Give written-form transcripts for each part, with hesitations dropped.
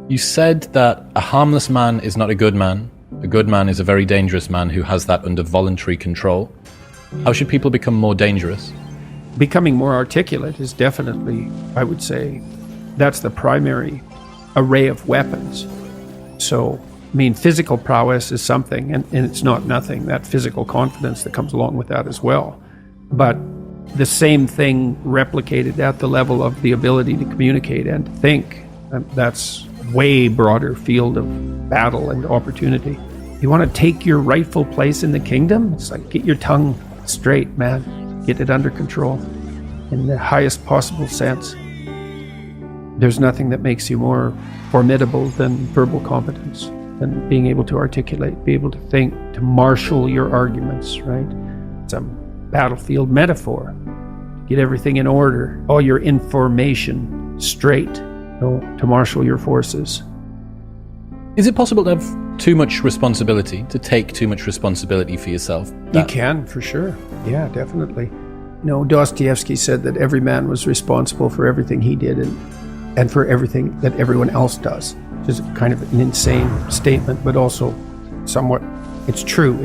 You said that a harmless man is not a good man. A good man is a very dangerous man who has that under voluntary control. How should people become more dangerous? Becoming more articulate is definitely, I would say, that's the primary array of weapons. So, I mean, physical prowess is something, and it's not nothing, that physical confidence that comes along with that as well. But the same thing replicated at the level of the ability to communicate and to think, that's way broader field of battle and opportunity. You want to take your rightful place in the kingdom? It's like, get your tongue straight, man. Get it under control in the highest possible sense. There's nothing that makes you more formidable than verbal competence, than being able to articulate, be able to think, to marshal your arguments, right? It's a battlefield metaphor. Get everything in order, all your information straight, to marshal your forces. Is it possible to have too much responsibility, to take too much responsibility for yourself? You can, for sure. Yeah, definitely. Dostoevsky said that every man was responsible for everything he did and for everything that everyone else does, which is kind of an insane statement, but also somewhat, it's true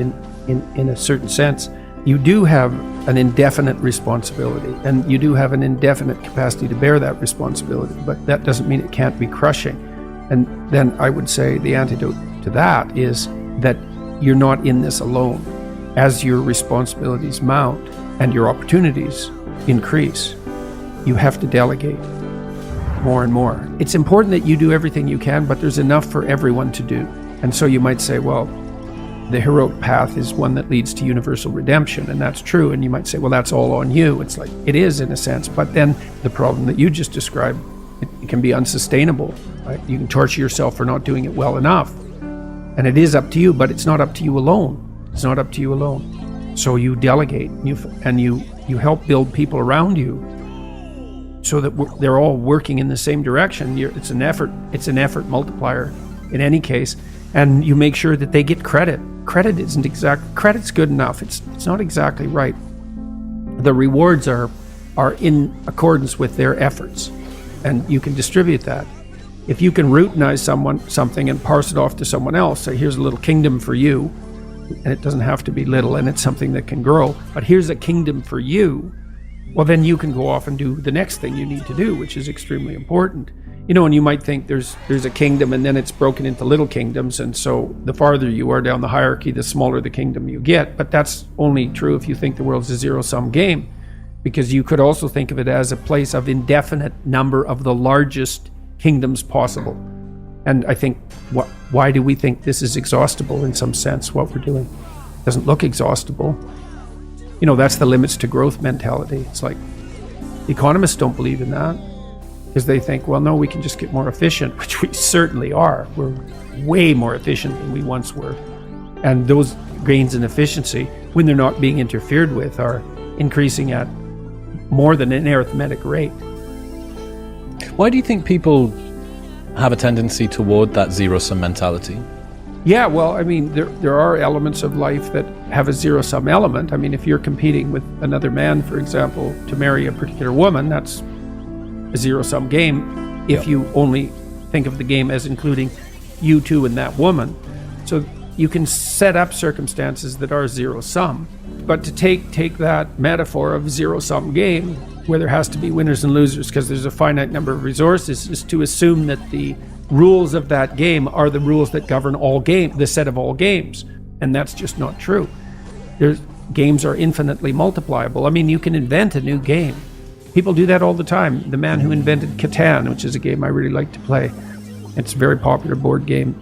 in a certain sense. You do have an indefinite responsibility, and you do have an indefinite capacity to bear that responsibility, but that doesn't mean it can't be crushing. And then I would say the antidote to that is that you're not in this alone. As your responsibilities mount and your opportunities increase, you have to delegate more and more. It's important that you do everything you can, but there's enough for everyone to do. And so you might say, well, the heroic path is one that leads to universal redemption, and that's true. And you might say, well, that's all on you. It's like, it is in a sense, but then the problem that you just described, it can be unsustainable, right? You can torture yourself for not doing it well enough. And it is up to you, but it's not up to you alone. It's not up to you alone. So you delegate, and you help build people around you so that they're all working in the same direction. It's an effort multiplier in any case. And you make sure that they get credit. Credit's good enough. It's not exactly right. The rewards are in accordance with their efforts, and you can distribute that. If you can routinize something and parse it off to someone else, say, here's a little kingdom for you, and it doesn't have to be little, and it's something that can grow, but here's a kingdom for you, well, then you can go off and do the next thing you need to do, which is extremely important. And you might think there's a kingdom, and then it's broken into little kingdoms, and so the farther you are down the hierarchy, the smaller the kingdom you get. But that's only true if you think the world's a zero-sum game, because you could also think of it as a place of indefinite number of the largest kingdoms possible. And I think, why do we think this is exhaustible in some sense, what we're doing? It doesn't look exhaustible. That's the limits to growth mentality. It's like, economists don't believe in that, because they think, well, no, we can just get more efficient, which we certainly are. We're way more efficient than we once were. And those gains in efficiency, when they're not being interfered with, are increasing at more than an arithmetic rate. Why do you think people have a tendency toward that zero-sum mentality? Yeah, well, I mean, there are elements of life that have a zero-sum element. I mean, if you're competing with another man, for example, to marry a particular woman, that's a zero-sum game if you only think of the game as including you two and that woman. So you can set up circumstances that are zero-sum. But to take that metaphor of zero-sum game, where there has to be winners and losers because there's a finite number of resources, is to assume that the rules of that game are the rules that govern the set of all games. And that's just not true. Games are infinitely multipliable. I mean, you can invent a new game. People do that all the time. The man who invented Catan, which is a game I really like to play, it's a very popular board game.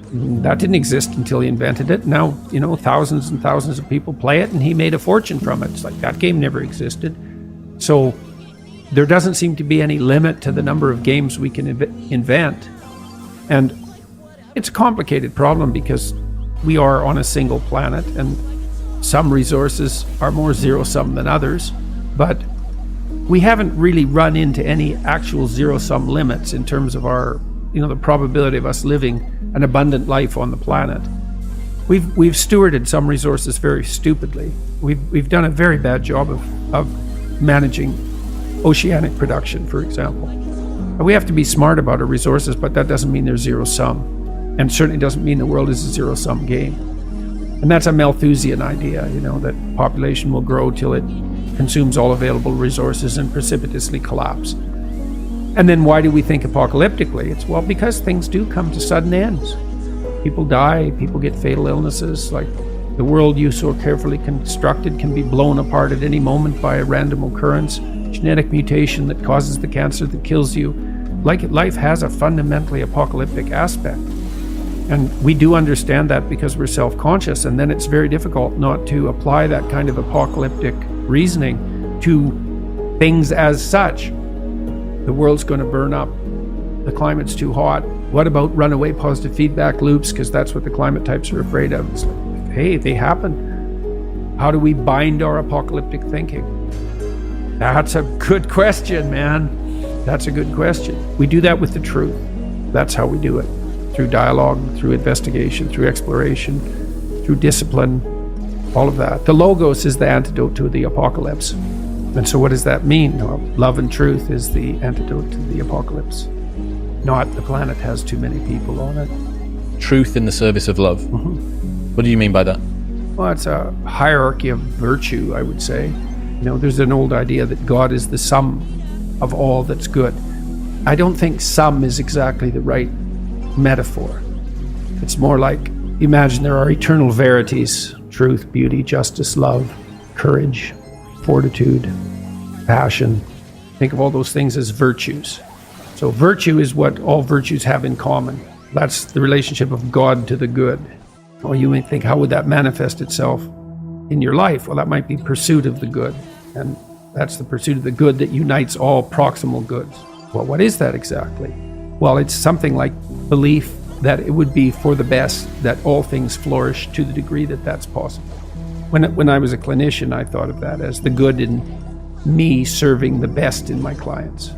That didn't exist until he invented it. Now, thousands and thousands of people play it, and he made a fortune from it. It's like, that game never existed. So there doesn't seem to be any limit to the number of games we can invent. And it's a complicated problem because we are on a single planet, and some resources are more zero-sum than others, but we haven't really run into any actual zero-sum limits in terms of our, the probability of us living an abundant life on the planet. We've stewarded some resources very stupidly. We've done a very bad job of managing oceanic production, for example. We have to be smart about our resources, but that doesn't mean there's zero sum. And certainly doesn't mean the world is a zero-sum game. And that's a Malthusian idea, that population will grow till it consumes all available resources and precipitously collapse. And then why do we think apocalyptically? It's, because things do come to sudden ends. People die, people get fatal illnesses, like the world you so carefully constructed can be blown apart at any moment by a random occurrence, genetic mutation that causes the cancer that kills you. Life has a fundamentally apocalyptic aspect. And we do understand that because we're self-conscious, and then it's very difficult not to apply that kind of apocalyptic reasoning to things as such. The world's going to burn up. The climate's too hot. What about runaway positive feedback loops? Because that's what the climate types are afraid of. It's like, hey, they happen. How do we bind our apocalyptic thinking? That's a good question, man. That's a good question. We do that with the truth. That's how we do it. Through dialogue, through investigation, through exploration, through discipline, all of that. The Logos is the antidote to the apocalypse. And so what does that mean? Well, love and truth is the antidote to the apocalypse. Not the planet has too many people on it. Truth in the service of love. Mm-hmm. What do you mean by that? Well, it's a hierarchy of virtue, I would say. There's an old idea that God is the sum of all that's good. I don't think sum is exactly the right metaphor. It's more like, imagine there are eternal verities: truth, beauty, justice, love, courage, fortitude, passion. Think of all those things as virtues. So virtue is what all virtues have in common. That's the relationship of God to the good. Well, you may think, how would that manifest itself in your life? Well, that might be pursuit of the good. And that's the pursuit of the good that unites all proximal goods. Well, what is that exactly? Well, it's something like belief that it would be for the best that all things flourish to the degree that that's possible. When I was a clinician, I thought of that as the good in me serving the best in my clients.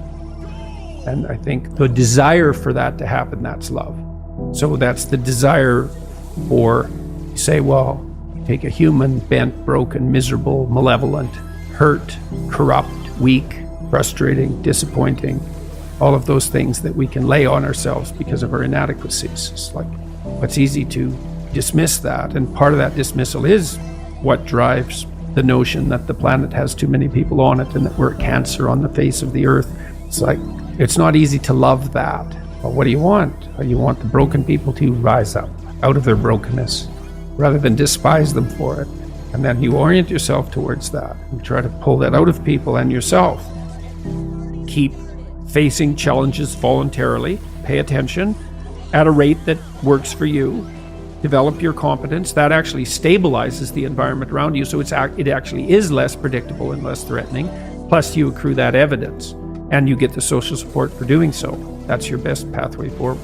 And I think the desire for that to happen, that's love. So that's the desire for, say, well, take a human, bent, broken, miserable, malevolent, hurt, corrupt, weak, frustrating, disappointing, all of those things that we can lay on ourselves because of our inadequacies. It's like, it's easy to dismiss that. And part of that dismissal is what drives the notion that the planet has too many people on it and that we're a cancer on the face of the earth. It's like, it's not easy to love that. But what do you want? You want the broken people to rise up out of their brokenness rather than despise them for it. And then you orient yourself towards that and try to pull that out of people and yourself. Keep facing challenges voluntarily, pay attention at a rate that works for you, develop your competence. That actually stabilizes the environment around you, so it actually is less predictable and less threatening. Plus you accrue that evidence and you get the social support for doing so. That's your best pathway forward.